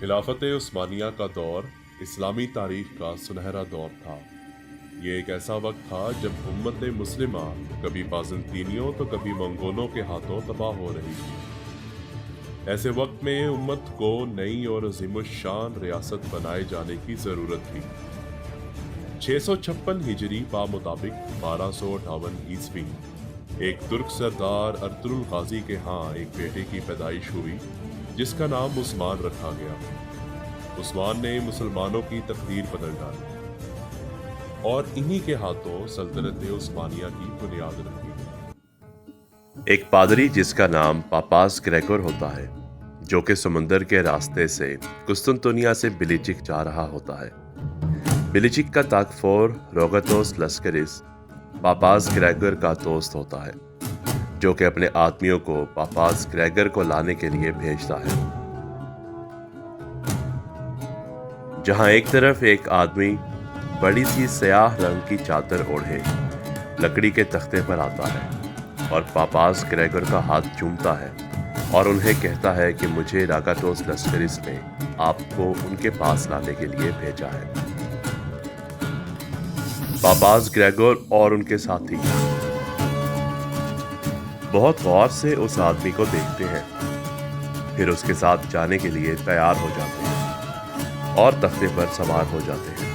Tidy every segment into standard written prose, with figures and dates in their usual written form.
खिलाफत उस्मानिया का दौर इस्लामी तारीख का सुनहरा दौर था। ये एक ऐसा वक्त था जब उम्मत मुस्लिमा कभी बाज़ंतीनियों तो कभी मंगोलों के हाथों तबाह हो रही थी। ऐसे वक्त में उम्मत को नई और अज़ीमुश्शान रियासत बनाए जाने की ज़रूरत थी। 656 हिजरी बा मुताबिक 1258 ईस्वी एक तुर्क सरदार अर्तुरुल गाजी के यहाँ एक बेटे की पैदाइश हुई जिसका नाम उस्मान रखा गया। उस्मान ने मुसलमानों की तकदीर बदल डाली और इन्हीं के हाथों सल्तनत उस्मानिया की बुनियाद रखी। एक पादरी जिसका नाम पापास ग्रेगोर होता है, जो कि समुंदर के रास्ते से कुस्तुनतुनिया से बिलिचिक जा रहा होता है। बिलिचिक का ताकफोर रोगतोस लस्करिस पापास ग्रेगोर का दोस्त होता है, जो कि अपने आदमियों को पापास ग्रेगोर को लाने के लिए भेजता है। जहां एक तरफ एक आदमी बड़ी सी स्याह रंग की चादर ओढ़े लकड़ी के तख्ते पर आता है और पापास ग्रेगोर का हाथ चूमता है और उन्हें कहता है कि मुझे रागाटोस लस्करिस ने आपको उनके पास लाने के लिए भेजा है। पापास ग्रेगोर और उनके साथी बहुत गौर से उस आदमी को देखते हैं, फिर उसके साथ जाने के लिए तैयार हो जाते हैं और तख्ते पर सवार हो जाते हैं।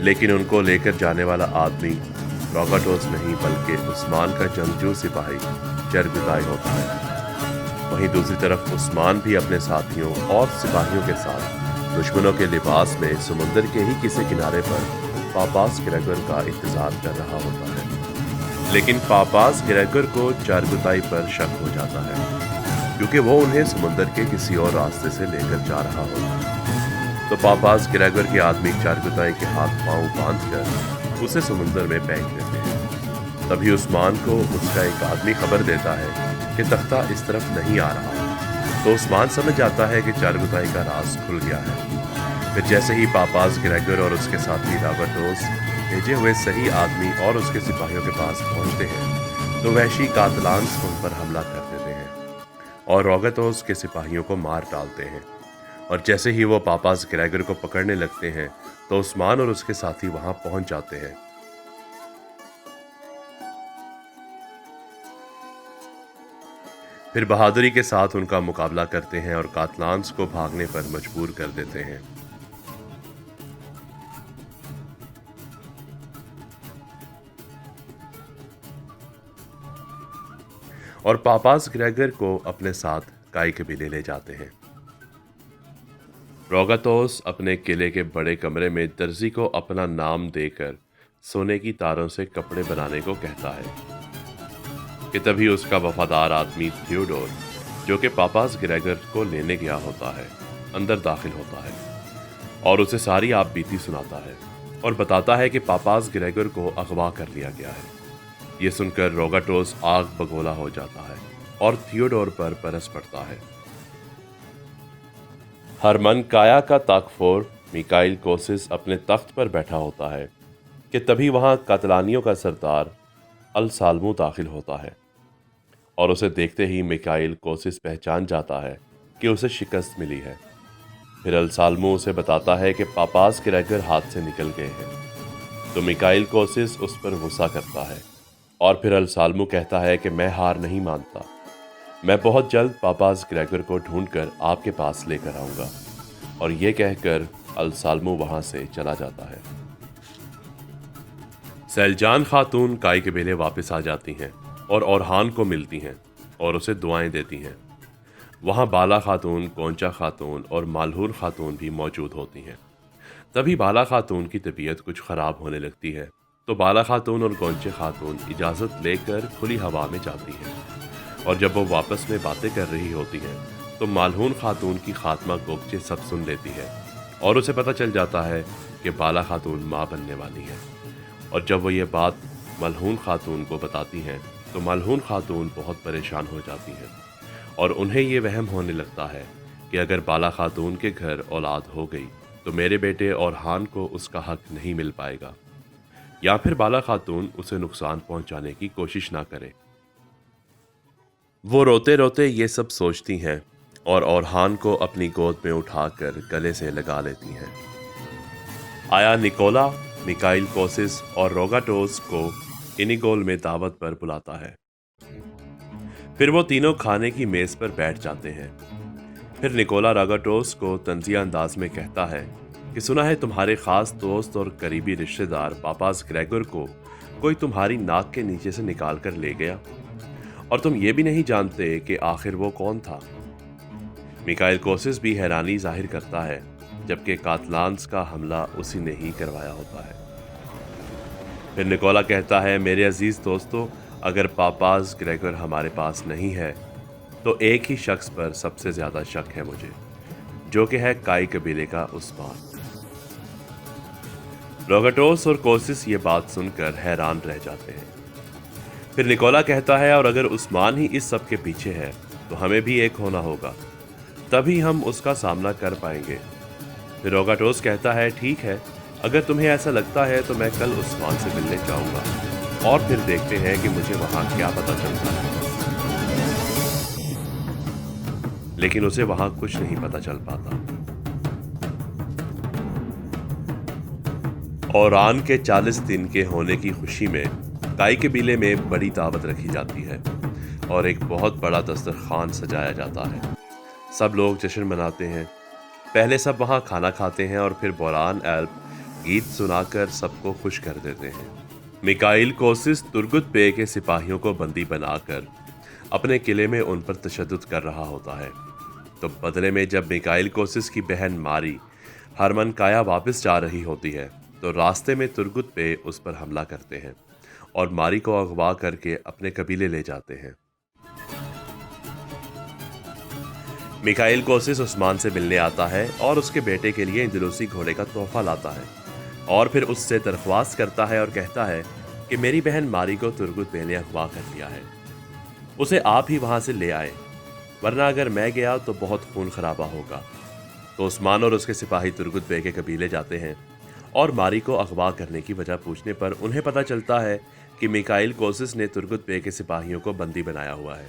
लेकिन उनको लेकर जाने वाला आदमी रोगाटोस नहीं बल्कि उस्मान का जंगजू सिपाही चरगुताई होता है। वहीं दूसरी तरफ उस्मान भी अपने साथियों और सिपाहियों के साथ दुश्मनों के लिबास में समुंदर के ही किसी किनारे पर पापास ग्रेगोर का इंतजार कर रहा होता है। लेकिन पापास ग्रेगोर को चारगुताई पर शक हो जाता है, क्योंकि वो उन्हें समुंदर के किसी और रास्ते से लेकर जा रहा होता है। तो पापास ग्रेगोर के आदमी चारगुताई के हाथ पांव बांधकर उसे समुंदर में फेंक देते हैं। तभी उस्मान को उसका एक आदमी खबर देता है कि तख्ता इस तरफ नहीं आ रहा। तो उस्मान समझ जाता है कि चारगुताई का राज खुल गया है। फिर जैसे ही पापास ग्रेगोर और उसके साथी रागाटोस भेजे हुए सही आदमी और उसके सिपाहियों के पास पहुंचते हैं, तो वहशी कातलांस उन पर हमला कर देते हैं और रोगाटोस के सिपाहियों को मार डालते हैं। और जैसे ही वो पापास ग्रेगोर को पकड़ने लगते हैं, तो उस्मान और उसके साथी वहां पहुंच जाते हैं। फिर बहादुरी के साथ उनका मुकाबला करते हैं और कातलांस को भागने पर मजबूर कर देते हैं। और पापास ग्रेगोर को अपने साथ काई कबीले ले जाते हैं। रोगाटोस अपने किले के बड़े कमरे में दर्जी को अपना नाम देकर सोने की तारों से कपड़े बनाने को कहता है कि तभी उसका वफादार आदमी थियोडोर, जो कि पापास ग्रेगोर को लेने गया होता है, अंदर दाखिल होता है और उसे सारी आप बीती सुनाता है और बताता है कि पापास ग्रेगोर को अगवा कर लिया गया है। ये सुनकर रोगाटोस आग बगोला हो जाता है और थियोडोर पर बरस पड़ता है। हरमन काया का ताकफोर मिकाइल कोसिस अपने तख्त पर बैठा होता है कि तभी वहां कातलानियों का सरदार अल साल्मू दाखिल होता है और उसे देखते ही मिकाइल कोसिस पहचान जाता है कि उसे शिकस्त मिली है। फिर अल साल्मू उसे बताता है कि पापास ग्रेगोर हाथ से निकल गए हैं। तो मिकाइल कोसिस उस पर गुस्सा करता है और फिर अल साल्मू कहता है कि मैं हार नहीं मानता, मैं बहुत जल्द पापास ग्रेगोर को ढूंढकर आपके पास लेकर आऊंगा। और ये कहकर अल साल्मू वहां से चला जाता है। सैलजान खातून काई कबीले वापस आ जाती हैं और ओरहान को मिलती हैं और उसे दुआएं देती हैं। वहां बाला खातून, कोंचा खातून और मालहूर खातून भी मौजूद होती हैं। तभी बाला खातून की तबीयत कुछ ख़राब होने लगती है, तो बाला खातून और कोंचे खातून इजाज़त लेकर खुली हवा में जाती हैं और जब वो वापस में बातें कर रही होती हैं, तो मालहून खातून की खात्मा गोगचे सब सुन लेती है और उसे पता चल जाता है कि बाला खातून माँ बनने वाली है। और जब वो ये बात मलहून खातून को बताती हैं, तो मलहून खातून बहुत परेशान हो जाती है और उन्हें ये वहम होने लगता है कि अगर बाला खातून के घर औलाद हो गई तो मेरे बेटे ओरहान को उसका हक नहीं मिल पाएगा, या फिर बाला खातून उसे नुकसान पहुंचाने की कोशिश ना करे। वो रोते रोते ये सब सोचती हैं اور ओरहान को अपनी गोद में उठाकर गले से लगा लेती हैं। आया निकोला मिकाइल कोसिस और रोगाटोस को इनिगोल में दावत पर बुलाता है। फिर वो तीनों खाने की मेज पर बैठ जाते हैं। फिर निकोला रोगाटोस को तंजिया अंदाज में कहता है कि सुना है तुम्हारे खास दोस्त और करीबी रिश्तेदार पापास ग्रेगोर को कोई तुम्हारी नाक के नीचे से निकाल कर ले गया और तुम ये भी नहीं जानते कि आखिर वो कौन था। मिकाइल कोसिस भी हैरानी जाहिर करता है, जबकि कातलान्स का हमला उसी ने ही करवाया होता है। फिर निकोला कहता है, मेरे अजीज दोस्तों, अगर पापास ग्रेगोर हमारे पास नहीं है तो एक ही शख्स पर सबसे ज्यादा शक है मुझे, जो कि है काई कबीले का उस्मान। रोगाटोस और कोसिस ये बात सुनकर हैरान रह जाते हैं। फिर निकोला कहता है, और अगर उस्मान ही इस सब के पीछे है तो हमें भी एक होना होगा, तभी हम उसका सामना कर पाएंगे। फिर रोगाटोस कहता है, ठीक है, अगर तुम्हें ऐसा लगता है तो मैं कल उस्मान से मिलने जाऊंगा और फिर देखते हैं कि मुझे वहां क्या पता चलता है। लेकिन उसे वहां कुछ नहीं पता चल पाता। ओरहान के 40 दिन के होने की खुशी में काई कबीले में बड़ी दावत रखी जाती है और एक बहुत बड़ा दस्तरखान सजाया जाता है। सब लोग जश्न मनाते हैं। पहले सब वहाँ खाना खाते हैं और फिर बोरान एल्प गीत सुनाकर सबको खुश कर देते हैं। मिकाइल कोसिस तुर्गुत बे के सिपाहियों को बंदी बनाकर अपने किले में उन पर तशद्दुद कर रहा होता है। तो बदले में जब मिकाइल कोसिस की बहन मारी हरमन काया वापस जा रही होती है तो रास्ते में तुर्गुत बे उस पर हमला करते हैं और मारी को अगवा करके अपने कबीले ले जाते हैं। मिकाइल कोसिस उस्मान से मिलने आता है और उसके बेटे के लिए इंदलूसी घोड़े का तोहफा लाता है और फिर उससे दरख्वास्त करता है और कहता है कि मेरी बहन मारी को तुर्गुत बे ने अगवा कर लिया है, उसे आप ही वहां से ले आए, वरना अगर मैं गया तो बहुत खून खराबा होगा। तो उस्मान और उसके सिपाही तुर्गुत बे के कबीले जाते हैं और मारी को अगवा करने की वजह पूछने पर उन्हें पता चलता है कि मिकाइल कोसिस ने तुर्गुत बे के सिपाहियों को बंदी बनाया हुआ है।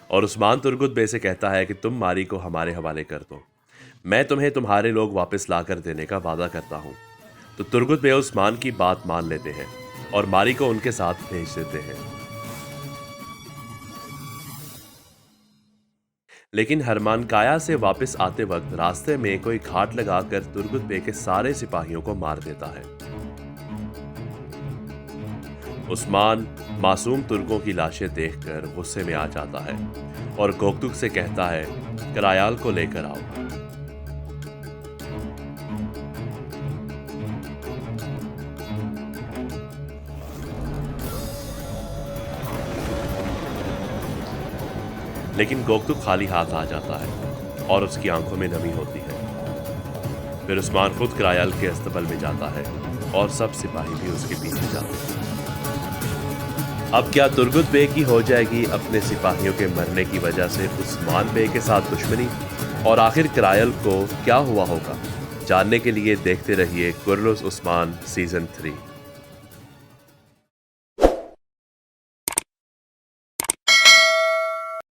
और उस्मान तुर्गुत बे से कहता है कि तुम मारी को हमारे हवाले कर दो, मैं तुम्हें तुम्हारे लोग वापस ला कर देने का वादा करता हूँ। तो तुर्गुत बे उस्मान की बात मान लेते हैं और मारी को उनके साथ भेज देते हैं। लेकिन हरमान काया से वापस आते वक्त रास्ते में कोई घाट लगाकर तुर्गुत बे के सारे सिपाहियों को मार देता है। उस्मान मासूम तुर्कों की लाशें देखकर गुस्से में आ जाता है और गोकतुक से कहता है, करायाल को लेकर आओ। लेकिन गोकतुक खाली हाथ आ जाता है और उसकी आंखों में नमी होती है। फिर उस्मान खुद करायाल के अस्तबल में जाता है और सब सिपाही भी उसके पीछे जाते हैं। अब क्या तुर्गुत बे की हो जाएगी अपने सिपाहियों के मरने की वजह से उस्मान बे के साथ दुश्मनी, और आखिर करायल को क्या हुआ होगा? जानने के लिए देखते रहिए कुर्रस उस्मान सीजन 3।